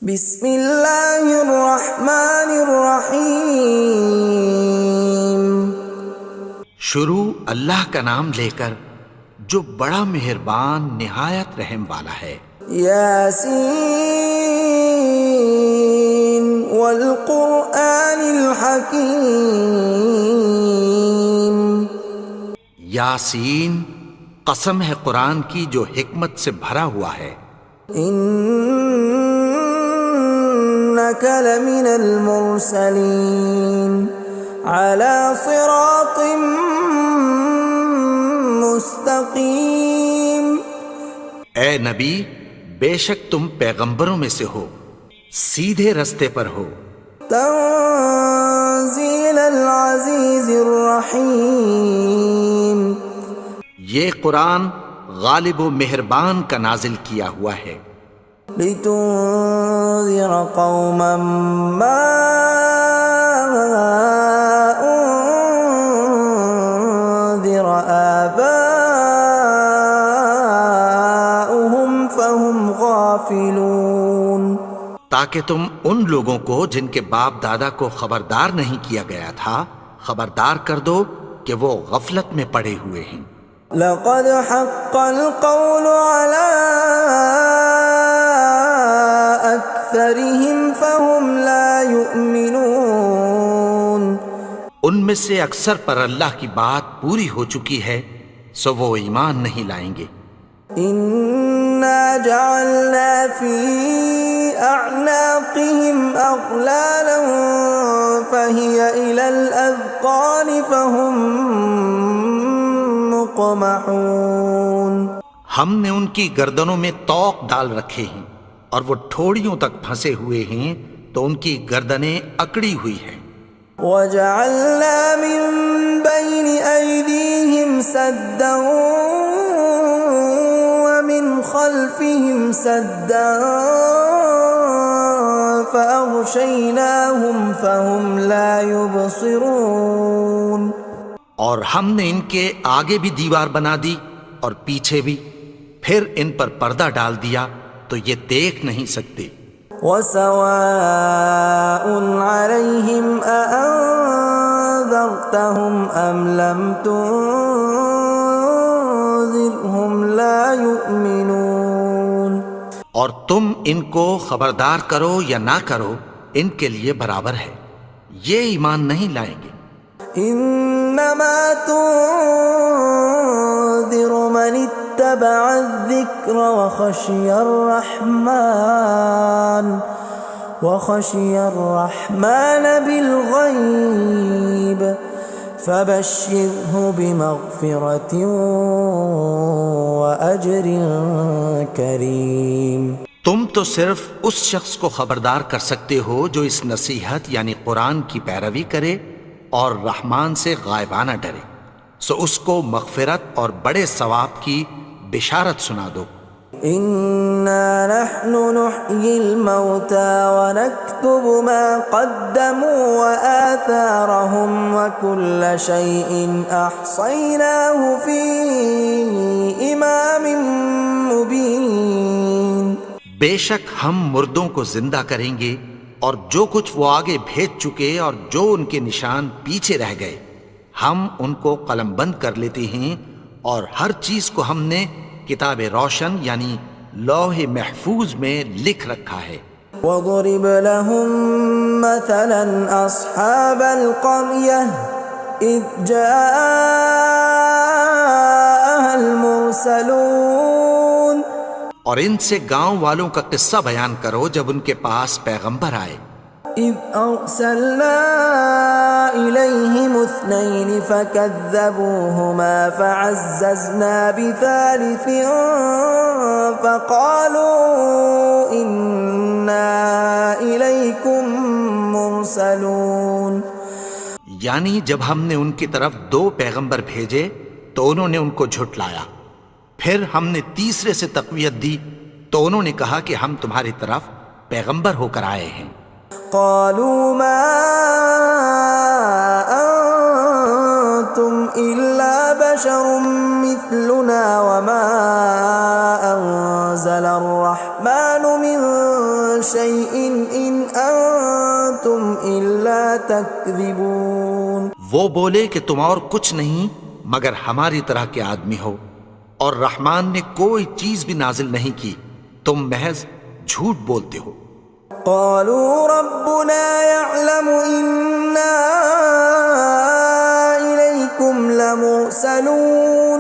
بسم اللہ الرحمن الرحیم۔ شروع اللہ کا نام لے کر جو بڑا مہربان نہایت رحم والا ہے۔ یاسین والقرآن الحکیم۔ یاسین، قسم ہے قرآن کی جو حکمت سے بھرا ہوا ہے۔ انک لمن المرسلین علی صراط مستقیم۔ اے نبی، بے شک تم پیغمبروں میں سے ہو، سیدھے رستے پر ہو۔ تنزیل العزیز الرحیم۔ یہ قرآن غالب و مہربان کا نازل کیا ہوا ہے۔ لتنذر قوما ما انذر آباؤهم فهم غافلون۔ تاکہ تم ان لوگوں کو جن کے باپ دادا کو خبردار نہیں کیا گیا تھا خبردار کر دو کہ وہ غفلت میں پڑے ہوئے ہیں۔ لقد حق القول على أكثرهم فهم لا يؤمنون۔ ان میں سے اکثر پر اللہ کی بات پوری ہو چکی ہے سو وہ ایمان نہیں لائیں گے۔ إنا جعلنا في أعناقهم أغلالا فهي إلى الأذقان فهم مقمحون۔ ہم نے ان کی گردنوں میں طوق ڈال رکھے ہیں اور وہ ٹھوڑیوں تک پھنسے ہوئے ہیں تو ان کی گردنیں اکڑی ہوئی ہیں۔ وَجَعَلْنَا مِن بَيْنِ أَيْدِيهِمْ سَدًّا وَمِنْ خَلْفِهِمْ سَدًّا فَأَغْشَيْنَاهُمْ فَهُمْ لَا يُبْصِرُونَ۔ اور ہم نے ان کے آگے بھی دیوار بنا دی اور پیچھے بھی، پھر ان پر پردہ ڈال دیا تو یہ دیکھ نہیں سکتے۔ وَسَوَاءٌ عَلَيْهِمْ أَأَنذَرْتَهُمْ أَمْ لَمْ تُنذِرْهُمْ لَا يُؤْمِنُونَ۔ اور تم ان کو خبردار کرو یا نہ کرو ان کے لیے برابر ہے، یہ ایمان نہیں لائیں گے۔ انما تنذر من اتبع الذکر وخشی الرحمن بالغیب فبشرہ بمغفرۃ واجر کریم۔ تم تو صرف اس شخص کو خبردار کر سکتے ہو جو اس نصیحت یعنی قرآن کی پیروی کرے اور رحمان سے غائبانہ ڈرے، سو اس کو مغفرت اور بڑے ثواب کی بشارت سنا دو۔ اِنَّا نَحْنُ نُحْيِي الْمَوْتَى وَنَكْتُبُ مَا قَدَّمُوا وَآثَارَهُمْ وَكُلَّ شَيْءٍ أَحْصَيْنَاهُ فِي إِمَامٍ مُبِينٍ۔ بے شک ہم مردوں کو زندہ کریں گے اور جو کچھ وہ آگے بھیج چکے اور جو ان کے نشان پیچھے رہ گئے ہم ان کو قلم بند کر لیتے ہیں، اور ہر چیز کو ہم نے کتاب روشن یعنی لوح محفوظ میں لکھ رکھا ہے۔ وَضُرِبْ لَهُم مَّثَلًا أَصْحَابَ الْقَرْيَةِ إِذْ جَاءَهَا الْمُرْسَلُونَ۔ اور ان سے گاؤں والوں کا قصہ بیان کرو جب ان کے پاس پیغمبر آئے۔ إِذْ أَرْسَلْنَا إِلَيْهِمُ اثْنَيْنِ فَكَذَّبُوهُمَا فَعَزَّزْنَا بِثَالِثٍ فَقَالُوا إِنَّا إِلَيْكُمْ مُرْسَلُونَ۔ یعنی جب ہم نے ان کی طرف دو پیغمبر بھیجے تو انہوں نے ان کو جھٹلایا، پھر ہم نے تیسرے سے تقویت دی تو انہوں نے کہا کہ ہم تمہاری طرف پیغمبر ہو کر آئے ہیں۔ قالوا ما أنتم إلا بشر مثلنا وما أنزل الرحمن من شيء إن أنتم إلا تكذبون. وہ بولے کہ تم اور کچھ نہیں مگر ہماری طرح کے آدمی ہو، اور رحمان نے کوئی چیز بھی نازل نہیں کی، تم محض جھوٹ بولتے ہو. قالوا ربنا يعلم إنا إليكم لمرسلون.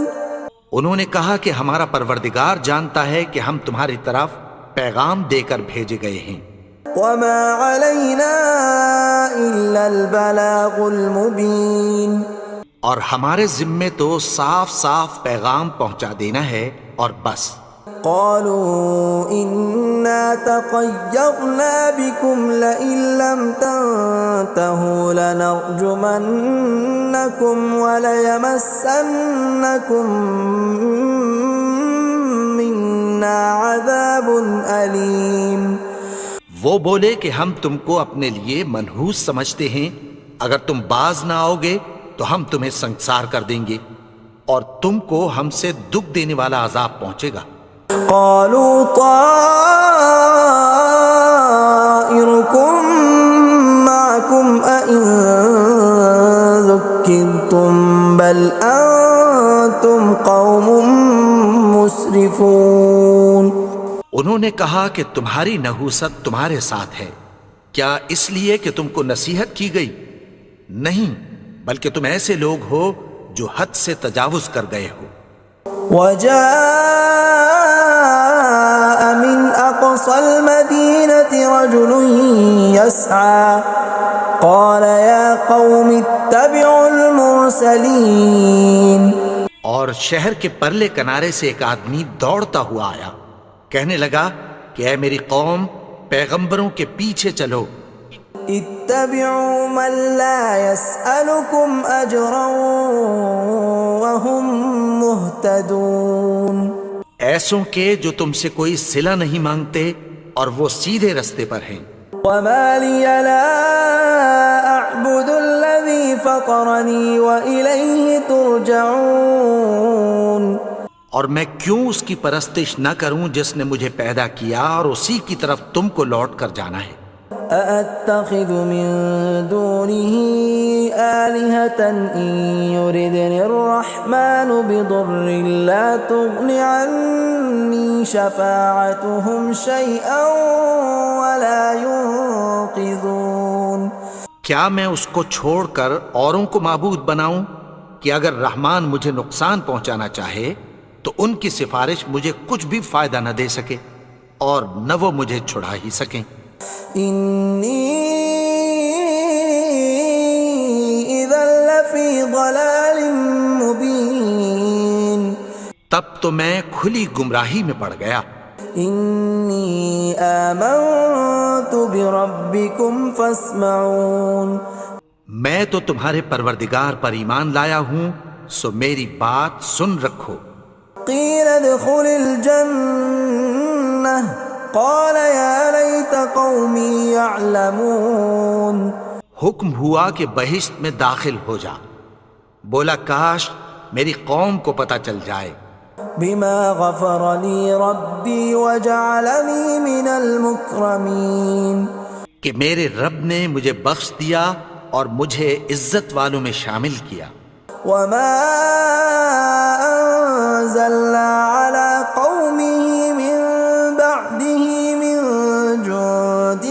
انہوں نے کہا کہ ہمارا پروردگار جانتا ہے کہ ہم تمہاری طرف پیغام دے کر بھیجے گئے ہیں. وما علينا إلا البلاغ المبين. اور ہمارے ذمے تو صاف صاف پیغام پہنچا دینا ہے اور بس. قالوا إنا تطيرنا بكم لئن لم تنتهوا لنرجمنكم وليمسنكم منا عذاب أليم. وہ بولے کہ ہم تم کو اپنے لیے منحوس سمجھتے ہیں، اگر تم باز نہ آؤ گے تو ہم تمہیں سنسار کر دیں گے اور تم کو ہم سے دکھ دینے والا عذاب پہنچے گا. قالوا طائركم معكم أئن ذكرتم بل أنتم قوم مسرفون. انہوں نے کہا کہ تمہاری نحوست تمہارے ساتھ ہے، کیا اس لیے کہ تم کو نصیحت کی گئی؟ نہیں، بلکہ تم ایسے لوگ ہو جو حد سے تجاوز کر گئے ہو. وجاء من أقصى المدينة رجل يسعى قال يا قوم اتبعوا المرسلين. اور شہر کے پرلے کنارے سے ایک آدمی دوڑتا ہوا آیا، کہنے لگا کہ اے میری قوم، پیغمبروں کے پیچھے چلو. اتبعوا من لا يسألكم أجرا وهم مهتدون. ایسوں کے جو تم سے کوئی صلہ نہیں مانگتے اور وہ سیدھے رستے پر ہیں. وما لي لا أعبد الذي فطرني وإليه ترجعون. اور میں کیوں اس کی پرستش نہ کروں جس نے مجھے پیدا کیا اور اسی کی طرف تم کو لوٹ کر جانا ہے. أأتخذ من دونه آلهة إن يردني الرحمن بضر لا تغن عني شفاعتهم شيئا ولا ينقذون. کیا میں اس کو چھوڑ کر اوروں کو معبود بناؤں کہ اگر رحمان مجھے نقصان پہنچانا چاہے تو ان کی سفارش مجھے کچھ بھی فائدہ نہ دے سکے اور نہ وہ مجھے چھڑا ہی سکیں. إني إذا لفي ضلال مبين. تب تو میں کھلی گمراہی میں پڑ گیا. إني آمنت بربكم فاسمعون. میں تو تمہارے پروردگار پر ایمان لایا ہوں، سو میری بات سن رکھو. قيل ادخل الجنة قال يا ليت قومي يعلمون. حکم ہوا کہ بہشت میں داخل ہو جا. بولا کاش میری قوم کو پتہ چل جائے. بما غفر لي ربي وجعلني من المكرمين. کہ میرے رب نے مجھے بخش دیا اور مجھے عزت والوں میں شامل کیا. وما أنزلنا على قومه من بعده من جند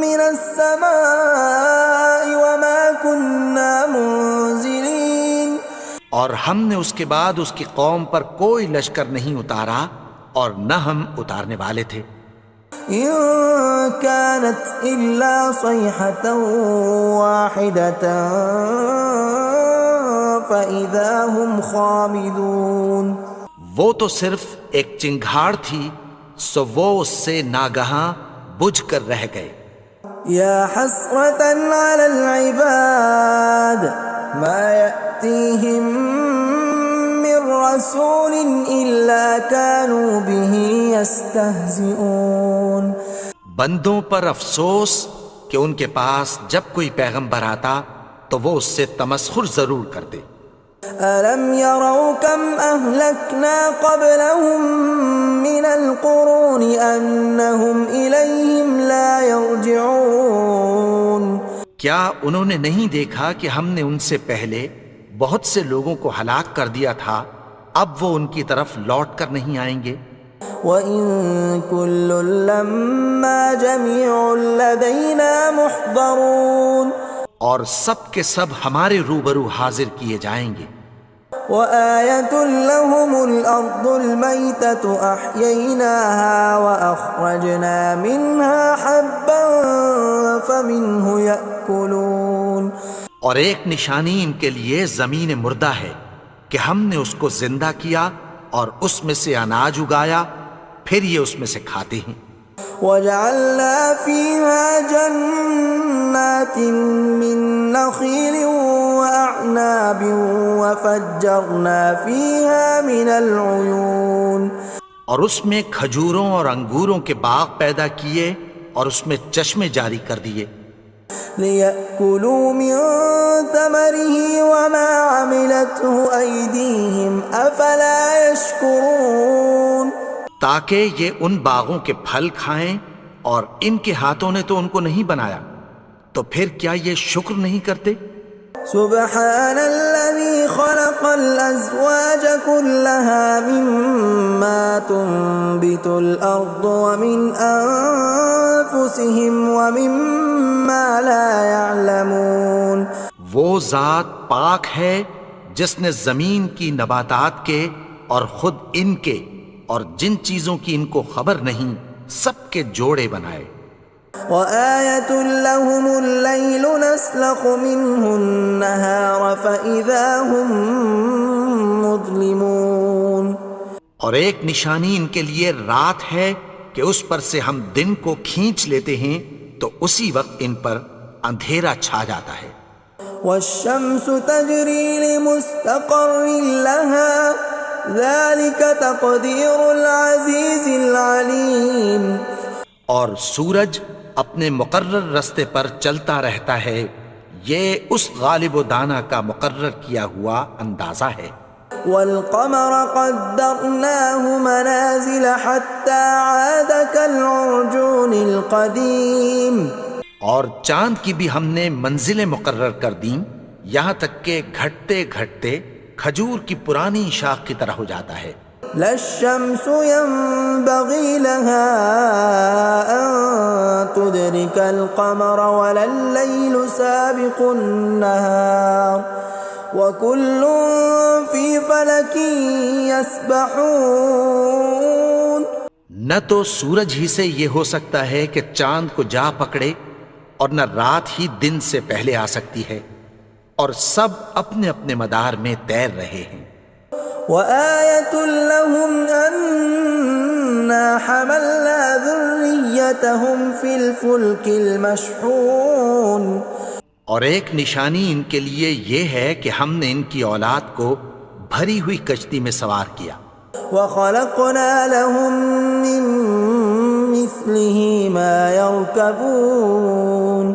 من السماء وما كنا منزلين. اور ہم نے اس کے بعد اس کی قوم پر کوئی لشکر نہیں اتارا اور نہ ہم اتارنے والے تھے. إن كانت إلا صيحة واحدة فإذا هم خامدون. وہ تو صرف ایک چنگھاڑ تھی، سو وہ اس سے ناگہاں بجھ کر رہ گئے. يا حسرة على العباد ما يأتيهم من رسول إلا كانوا به يستهزئون. بندوں پر افسوس کہ ان کے پاس جب کوئی پیغمبر آتا تو وہ اس سے تمسخر ضرور کرتے. ألم يروا كم أهلكنا قبلهم من القرون أنهم إليهم لا يرجعون کیا انہوں نے نہیں دیکھا کہ ہم نے ان سے پہلے بہت سے لوگوں کو ہلاک کر دیا تھا، اب وہ ان کی طرف لوٹ کر نہیں آئیں گے؟ وَإِن كُلٌّ لَّمَّا جَمِيعٌ لَّدَيْنَا مُحْضَرُونَ اور سب کے سب ہمارے روبرو حاضر کیے جائیں گے۔ وَآيَةٌ لَّهُمُ الْأَرْضُ الْمَيْتَةُ أَحْيَيْنَاهَا وَأَخْرَجْنَا مِنْهَا حَبًّا فَمِنْهُ يَأْكُلُونَ اور ایک نشانی ان کے لیے زمین مردہ ہے کہ ہم نے اس کو زندہ کیا اور اس میں سے اناج اگایا، پھر یہ اس میں سے کھاتے ہیں۔ وَجَعَلْنَا فِيهَا جَنَّاتٍ مِّن نَّخِيلٍ وَأَعْنَابٍ وَفَجَّرْنَا فِيهَا مِنَ الْعُيُونِ اور اس میں کھجوروں اور انگوروں کے باغ پیدا کیے اور اس میں چشمے جاری کر دیے، لِيَأْكُلُوا مِن ثَمَرِهِ وَمَا عَمِلَتْهُ أَيْدِيهِمْ أَفَلَا يَشْكُرُونَ تاکہ یہ ان باغوں کے پھل کھائیں، اور ان کے ہاتھوں نے تو ان کو نہیں بنایا، تو پھر کیا یہ شکر نہیں کرتے؟ سبحان الذي خلق الأزواج كلها مما تنبت الأرض ومن أنفسهم ومما لا يعلمون وہ ذات پاک ہے جس نے زمین کی نباتات کے اور خود ان کے اور جن چیزوں کی ان کو خبر نہیں سب کے جوڑے بنائے۔ وَآيَةٌ لَّهُمُ اللَّيْلُ نَسْلَخُ مِنْهُ النَّهَارَ فَإِذَا هُم مُظْلِمُونَ اور ایک نشانی ان کے لیے رات ہے کہ اس پر سے ہم دن کو کھینچ لیتے ہیں تو اسی وقت ان پر اندھیرا چھا جاتا ہے۔ وَالشَّمْسُ تَجْرِي لِمُسْتَقَرٍّ لَّهَا ذَلِكَ تَقْدِيرُ الْعَزِيزِ الْعَلِيمِ اور سورج اپنے مقرر رستے پر چلتا رہتا ہے، یہ اس غالب و دانا کا مقرر کیا ہوا اندازہ ہے۔ وَالْقَمَرَ قَدَّرْنَاهُ مَنَازِلَ حَتَّى عَادَ كَالْعُرْجُونِ الْقَدِيمِ اور چاند کی بھی ہم نے منزلیں مقرر کر دیں، یہاں تک کہ گھٹتے گھٹتے کھجور کی پرانی شاخ کی طرح ہو جاتا ہے۔ لا الشمس ينبغي لها أن تدرك القمر ولا الليل سابق النهار وكل في فلك يسبحون نہ تو سورج ہی سے یہ ہو سکتا ہے کہ چاند کو جا پکڑے، اور نہ رات ہی دن سے پہلے آ سکتی ہے، اور سب اپنے اپنے مدار میں تیر رہے ہیں۔ وَآيَةٌ لَّهُمْ أَنَّا حَمَلْنَا ذُرِّيَّتَهُمْ فِي الْفُلْكِ الْمَشْحُونِ اور ایک نشانی ان کے لیے یہ ہے کہ ہم نے ان کی اولاد کو بھری ہوئی کشتی میں سوار کیا۔ وَخَلَقْنَا لَهُم مِّن مِّثْلِهِ مَا يَرْكَبُونَ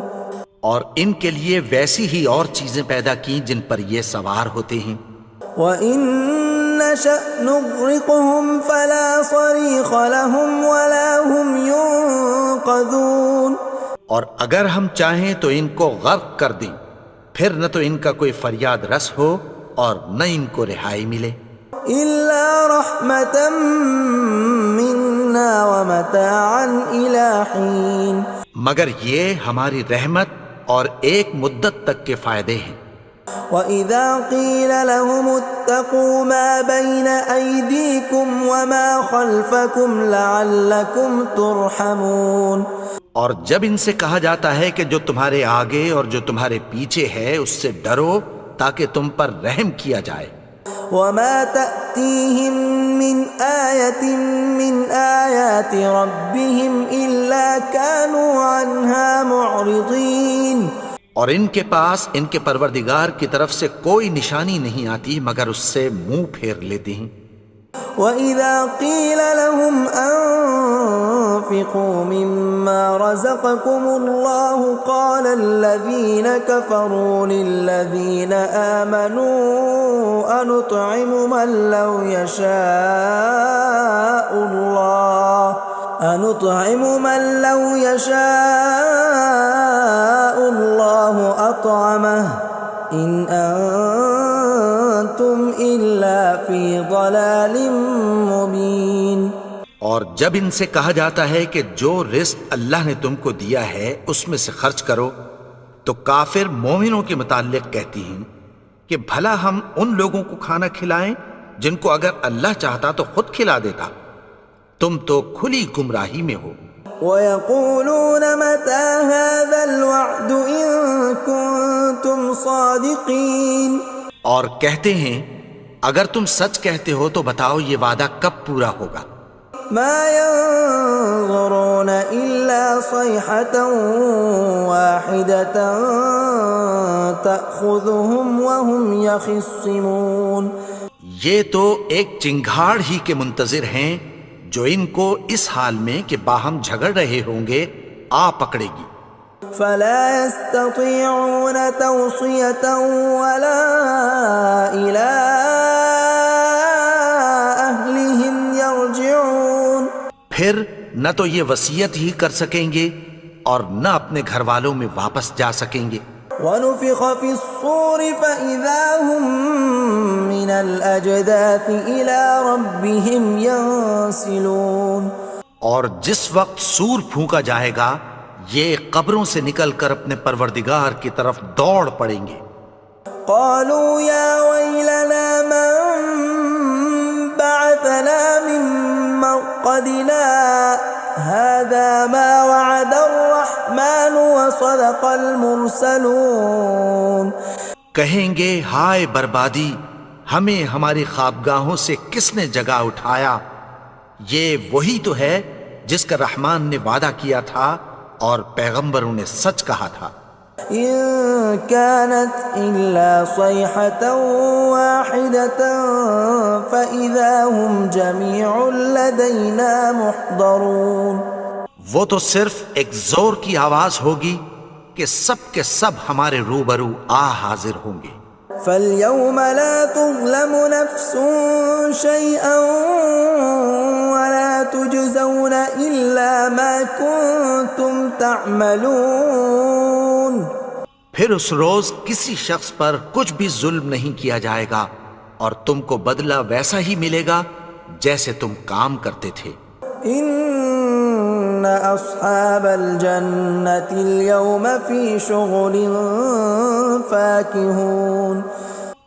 اور ان کے لیے ویسی ہی اور چیزیں پیدا کی جن پر یہ سوار ہوتے ہیں۔ وَإِن نَّشَأْ نُغْرِقْهُمْ فَلَا صَرِيخَ لَهُمْ وَلَا هُمْ يُنقَذُونَ اور اگر ہم چاہیں تو ان کو غرق کر دیں، پھر نہ تو ان کا کوئی فریاد رس ہو اور نہ ان کو رہائی ملے۔ إِلَّا رَحْمَةً مِّنَّا وَمَتَاعًا إِلَىٰ حِينٍ مگر یہ ہماری رحمت اور ایک مدت تک کے فائدے ہیں۔ وَإِذَا قِيلَ لَهُمُ اتَّقُوا مَا بَيْنَ أَيْدِيكُمْ وَمَا خَلْفَكُمْ لَعَلَّكُمْ تُرْحَمُونَ اور جب ان سے کہا جاتا ہے کہ جو تمہارے آگے اور جو تمہارے پیچھے ہے اس سے ڈرو تاکہ تم پر رحم کیا جائے۔ وَمَا تَأْتِيهِم مِّنْ آيَةٍ مِّنْ آيَاتِ رَبِّهِمْ إِلَّا كَانُوا عَنْهَا مُعْرِضِينَ اور ان کے پاس ان کے پروردگار کی طرف سے کوئی نشانی نہیں آتی مگر اس سے منہ پھیر لیتے ہیں۔ وَإِذَا قِيلَ لَهُمْ وأنفقوا مما رزقكم الله قال الذين كفروا للذين آمنوا أنطعم من لو يشاء الله أطعمه إن أنتم إلا في ضلال مبين۔ اور جب ان سے کہا جاتا ہے کہ جو رزق اللہ نے تم کو دیا ہے اس میں سے خرچ کرو، تو کافر مومنوں کے متعلق کہتی ہیں کہ بھلا ہم ان لوگوں کو کھانا کھلائیں جن کو اگر اللہ چاہتا تو خود کھلا دیتا، تم تو کھلی گمراہی میں ہو۔ وَيَقُولُونَ مَتَى هَذَا الْوَعْدُ إِن كُنتُمْ صَادِقِينَ، اور کہتے ہیں اگر تم سچ کہتے ہو تو بتاؤ یہ وعدہ کب پورا ہوگا۔ مَا يَنظُرُونَ إِلَّا صَيْحَةً وَاحِدَةً تَأْخُذُهُمْ وَهُمْ يَخِصِّمُونَ، یہ تو ایک چنگھاڑ ہی کے منتظر ہیں جو ان کو اس حال میں کہ باہم جھگڑ رہے ہوں گے آ پکڑے گی۔ فَلَا يَسْتَطِيعُونَ تَوْصِيَةً وَلَا إِلَىٰ أَهْلِهِمْ يَرْجِعُونَ، پھر نہ تو یہ وصیت ہی کر سکیں گے اور نہ اپنے گھر والوں میں واپس جا سکیں گے۔ وَنُفِخَ فِي الصُّورِ فَإِذَا هُم مِّنَ الْأَجْدَاثِ إِلَىٰ رَبِّهِمْ يَنسِلُونَ، اور جس وقت سور پھونکا جائے گا یہ قبروں سے نکل کر اپنے پروردگار کی طرف دوڑ پڑیں گے۔ قالوا يا ويلنا من بعثنا من مرقدنا هذا ما وعد الرحمن وصدق المرسلون، کہیں گے ہائے بربادی، ہمیں ہماری خوابگاہوں سے کس نے جگا اٹھایا، یہ وہی تو ہے جس کا رحمان نے وعدہ کیا تھا اور پیغمبروں نے سچ کہا تھا۔ إن كانت إلا صيحة واحدة فإذا هم جميع لدينا محضرون، وہ تو صرف ایک زور کی آواز ہوگی کہ سب کے سب ہمارے روبرو آ حاضر ہوں گے۔ فاليوم لا تظلم نفس شيئا ولا تجزون إلا ما كنتم تعملون، پھر اس روز کسی شخص پر کچھ بھی ظلم نہیں کیا جائے گا اور تم کو بدلہ ویسا ہی ملے گا جیسے تم کام کرتے تھے۔ ان اصحاب الجنة اليوم في شغل فاكهون،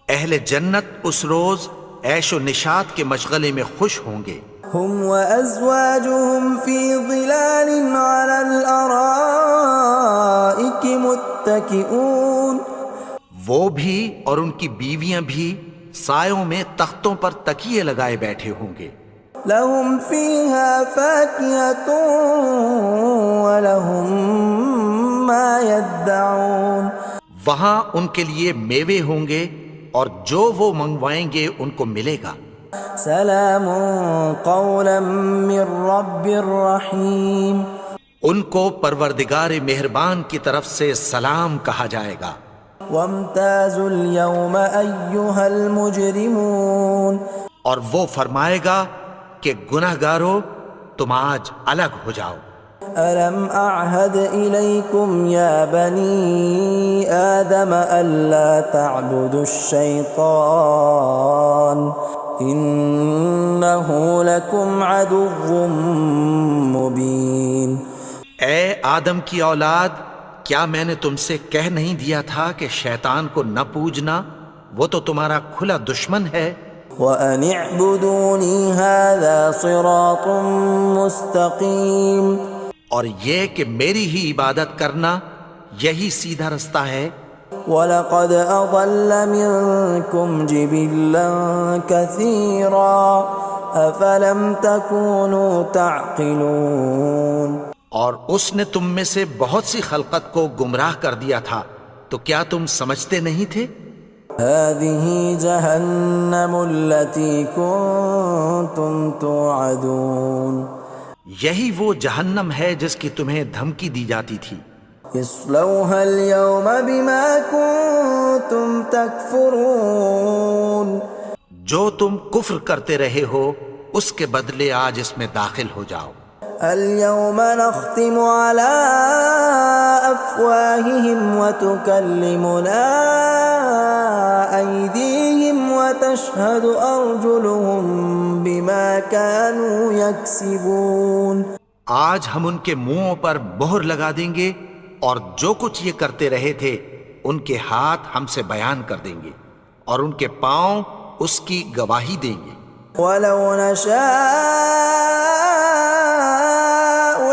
اہل جنت اس روز عیش و نشاط کے مشغلے میں خوش ہوں گے۔ هم وازواجهم في ظلال على الارائك متكئون، وہ بھی اور ان کی بیویاں بھی سایوں میں تختوں پر تکیے لگائے بیٹھے ہوں گے۔ لهم فيها فاكهة ولهم ما يدعون، وہاں ان کے لیے میوے ہوں گے اور جو وہ منگوائیں گے ان کو ملے گا۔ سلام قولا من رب رحیم، ان کو پروردگار مہربان کی طرف سے سلام کہا جائے گا۔ وامتازوا اليوم ایھا المجرمون، اور وہ فرمائے گا کہ گنہگارو تم آج الگ ہو جاؤ۔ ألم أعهد إليكم يا بني آدم ألا تعبدوا الشيطان إنه لكم عدو مبين۔ اے آدم کی اولاد، کیا میں نے تم سے کہہ نہیں دیا تھا کہ شیطان کو نہ پوجنا، وہ تو تمہارا کھلا دشمن ہے۔ وَأَنِ اعْبُدُونِي هَذَا صِرَاطٌ مُسْتَقِيمٌ، اور یہ کہ میری ہی عبادت کرنا یہی سیدھا رستہ ہے۔ وَلَقَدْ أَضَلَّ مِنْكُمْ جِبِلًّا كَثِيرًا أَفَلَمْ تَكُونُوا تَعْقِلُونَ، اور اس نے تم میں سے بہت سی خلقت کو گمراہ کر دیا تھا، تو کیا تم سمجھتے نہیں تھے؟ هَذِهِ جَهَنَّمُ الَّتِي كُنْتُمْ تُوعَدُونَ، یہی وہ جہنم ہے جس کی تمہیں دھمکی دی جاتی تھی. اصلوها اليوم بما كنتم تكفرون. جو تم کفر کرتے رہے ہو اس کے بدلے آج اس میں داخل ہو جاؤ. اليوم نختم على أفواههم وتكلمنا أيديهم وتشهد أرجلهم بما كانوا يكسبون. آج ہم ان کے منہوں پر مہر لگا دیں گے اور جو کچھ یہ کرتے رہے تھے ان کے ہاتھ ہم سے بیان کر دیں گے اور ان کے پاؤں اس کی گواہی دیں گے. ولو نشاء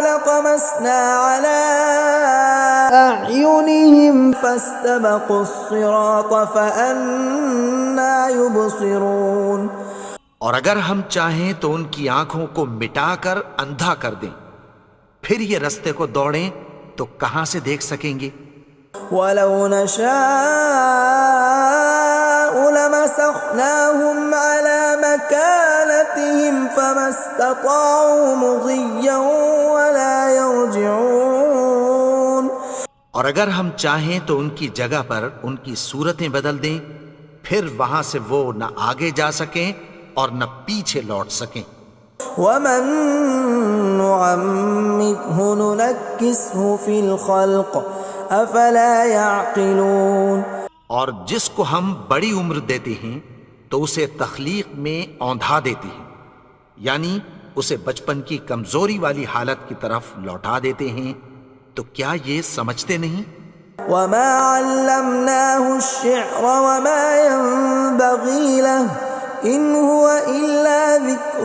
لطمسنا على أعينهم فاستبقوا الصراط فأنى يبصرون. اور اگر ہم چاہیں تو ان کی آنکھوں کو مٹا کر اندھا کر دیں، پھر یہ رستے کو دوڑیں تو کہاں سے دیکھ سکیں گے. ولو نشاء لمسخناهم على مكانتهم فما استطاعوا مضيا ولا يرجعون. اور اگر ہم چاہیں تو ان کی جگہ پر ان کی صورتیں بدل دیں، پھر وہاں سے وہ نہ آگے جا سکیں اور نہ پیچھے لوٹ سکیں. ومن نعمره ننكسه في الخلق افلا يعقلون. اور جس کو ہم بڑی عمر دیتے ہیں تو اسے تخلیق میں اوندھا دیتے ہیں، یعنی اسے بچپن کی کمزوری والی حالت کی طرف لوٹا دیتے ہیں. تو کیا یہ سمجھتے نہیں؟ وما علمناه الشعر وما ينبغي له ان هو الا ذکر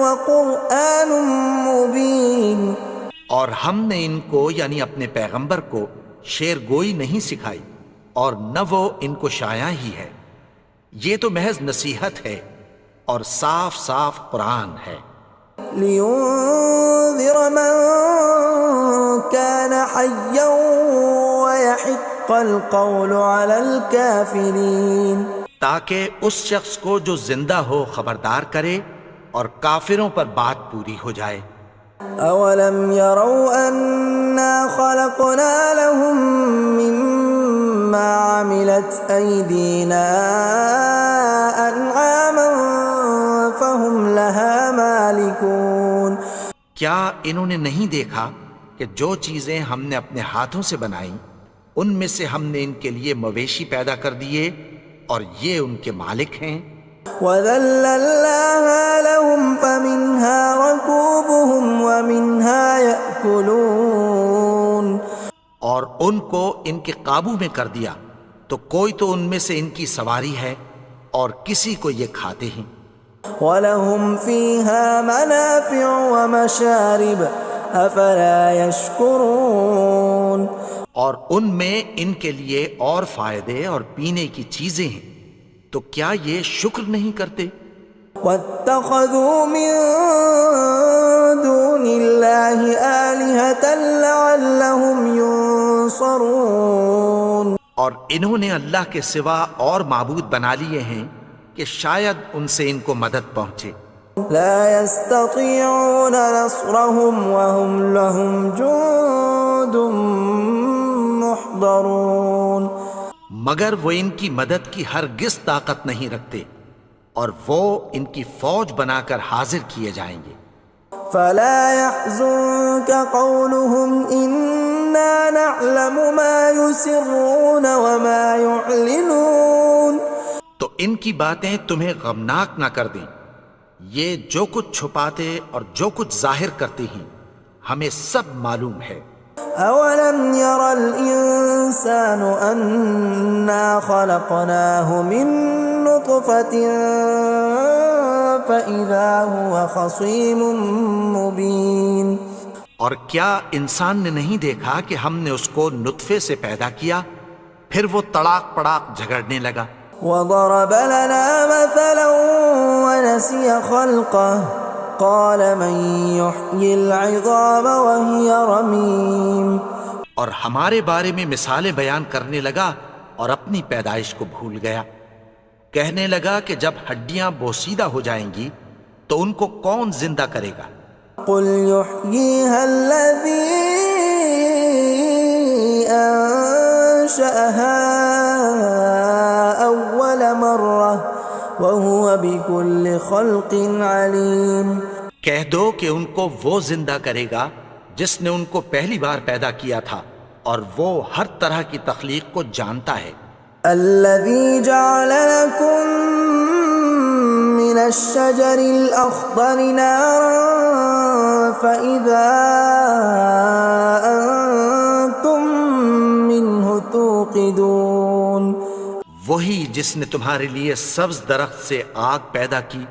وقرآن مبین. اور ہم نے ان کو یعنی اپنے پیغمبر کو شعر گوئی نہیں سکھائی اور نہ وہ ان کو شایع ہی ہے، یہ تو محض نصیحت ہے اور صاف صاف قرآن ہے. لینذر من كان حیا ويحق القول على الكافرین. تاکہ اس شخص کو جو زندہ ہو خبردار کرے اور کافروں پر بات پوری ہو جائے. اولم يروا انا خلقنا لهم مما عملت ايدينا انعاما فهم لها مالكون. کیا انہوں نے نہیں دیکھا کہ جو چیزیں ہم نے اپنے ہاتھوں سے بنائیں ان میں سے ہم نے ان کے لیے مویشی پیدا کر دیے اور یہ ان کے مالک ہیں. وَذَلَّلْنَاهَا لَهُمْ فَمِنْهَا رَكُوبُهُمْ وَمِنْهَا يَأْكُلُونَ. اور ان کو ان کے قابو میں کر دیا تو کوئی تو ان میں سے ان کی سواری ہے اور کسی کو یہ کھاتے ہیں. وَلَهُمْ فِيهَا مَنَافِعُ وَمَشَارِبُ أَفَلَا يَشْكُرُونَ. اور ان میں ان کے لیے اور فائدے اور پینے کی چیزیں ہیں، تو کیا یہ شکر نہیں کرتے؟ وَاتَّخَذُوا مِن دُونِ اللَّهِ آلِهَةً لَعَلَّهُمْ يُنصَرُونَ. اور انہوں نے اللہ کے سوا اور معبود بنا لیے ہیں کہ شاید ان سے ان کو مدد پہنچے. لا يستطيعون نصرهم وهم لهم جند محضرون. مگر وہ ان کی مدد کی ہرگز طاقت نہیں رکھتے اور وہ ان کی فوج بنا کر حاضر کیے جائیں گے. فلا يحزنك قولهم إنا نعلم ما يسرون وما يعلنون. تو ان کی باتیں تمہیں غمناک نہ کر دیں، یہ جو کچھ چھپاتے اور جو کچھ ظاہر کرتے ہیں ہمیں سب معلوم ہے. اولم ير الانسان انا خلقناه من نطفة فاذا هو خصيم مبين. اور کیا انسان نے نہیں دیکھا کہ ہم نے اس کو نطفے سے پیدا کیا پھر وہ تڑاک پڑاک جھگڑنے لگا. وضرب لنا مثلا ونسي خلقه قال من يحيي العظام وهي رميم. اور ہمارے بارے میں مثالیں بیان کرنے لگا اور اپنی پیدائش کو بھول گیا. کہنے لگا کہ جب ہڈیاں بوسیدہ ہو جائیں گی تو ان کو کون زندہ کرے گا قل يحييها الذي أنشأها أول مرة وهو بكل خلق عليم. کہہ دو کہ ان کو وہ زندہ کرے گا جس نے ان کو پہلی بار پیدا کیا تھا اور وہ ہر طرح کی تخلیق کو جانتا ہے. الذي جعل لكم من الشجر الأخضر نارا فإذا أنتم منه توقدون. وہی جس نے تمہارے لیے سبز درخت سے آگ پیدا کی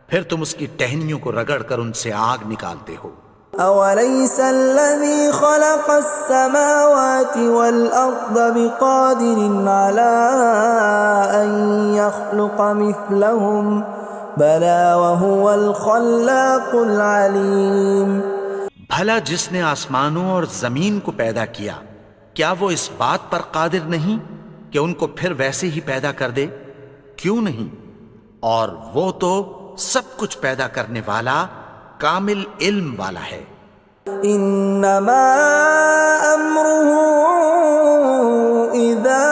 پھر تم اس کی ٹہنیوں کو رگڑ کر ان سے آگ نکالتے ہو. أوليس الذي خلق السماوات والأرض بقادر على أن يخلق مثلهم بلى وهو الخلاق العليم. بھلا جس نے آسمانوں اور زمین کو پیدا کیا کیا وہ اس بات پر قادر نہیں کہ ان کو پھر ویسے ہی پیدا کر دے؟ کیوں نہیں؟ اور وہ تو سب کچھ پیدا کرنے والا کامل علم والا ہے. انما امره اذا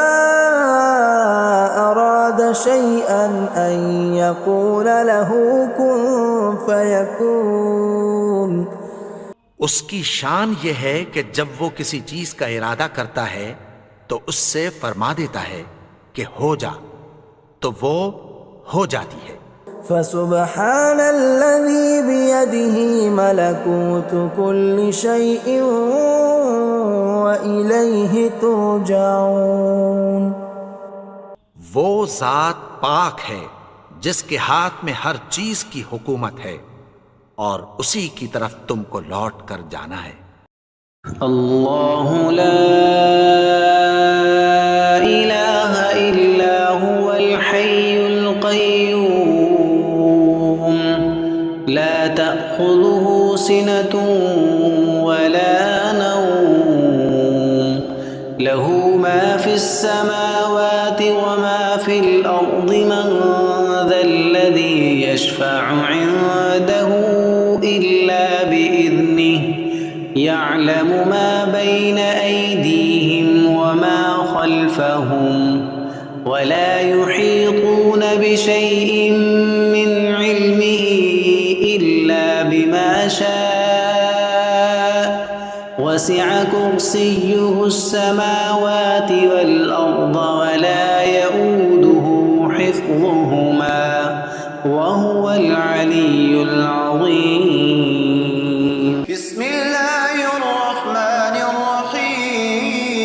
اراد شيئا ان يقول له كن فيكون. اس کی شان یہ ہے کہ جب وہ کسی چیز کا ارادہ کرتا ہے تو اس سے فرما دیتا ہے کہ ہو جا تو وہ ہو جاتی ہے. فسبحان الذي بيده ملكوت كل شيء وإليه ترجعون. وہ ذات پاک ہے جس کے ہاتھ میں ہر چیز کی حکومت ہے اور اسی کی طرف تم کو لوٹ کر جانا ہے. اللہ لا الہ الا هو الحی القیوم لا تأخذه سنة ولا نوم له ما في السماوات وما في الأرض من ذا الذي يشفع عنده إلا بإذنه يعلم ما بين أيديهم وما خلفهم ولا يحيطون بشيء من علمه إلا بما شاء وسع كرسيه السماوات والأرض ولا يؤوده حفظهما وهو العلي العظيم. بسم الله الرحمن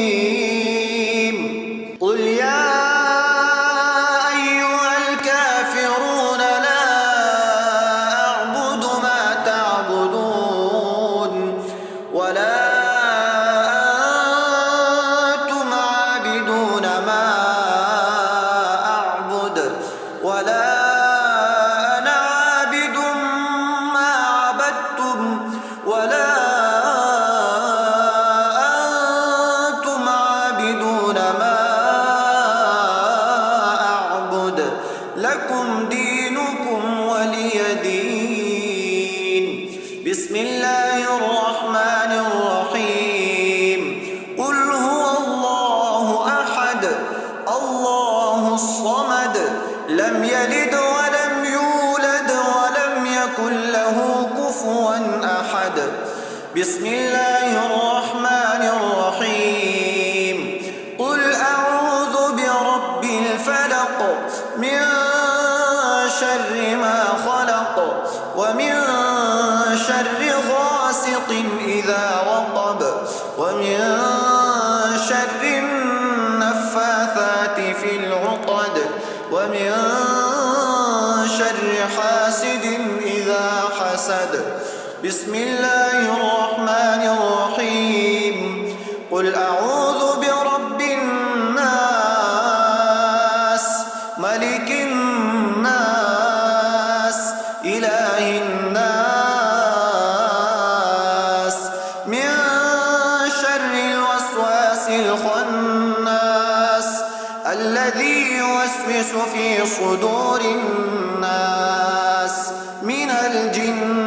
الرحيم. قل يا أيها الكافرون لا أعبد ما تعبدون ولا أنتم عابدون ما أعبد ولا أنا عابد ما عبدتم ولا أنتم عابدون ما أعبد لكم دينكم ولي دين. بسم الله الرحمن الرحيم. قل هو الله أحد الله الصمد لم يلد ولم يولد ولم يكن له كفوا أحد. بسم الله الرحمن الرحيم. قل أعوذ برب الفلق من شر ما خلق ومن شر غاسق إذا وقب ومن شر النفاثات في العقد ومن شر حاسد إذا حسد. بسم الله الرحمن الرحيم. قل أعوذ برب الناس ملك الناس إله الناس من شر الوسواس الخناس الذي يوسوس في صدور الناس من الجن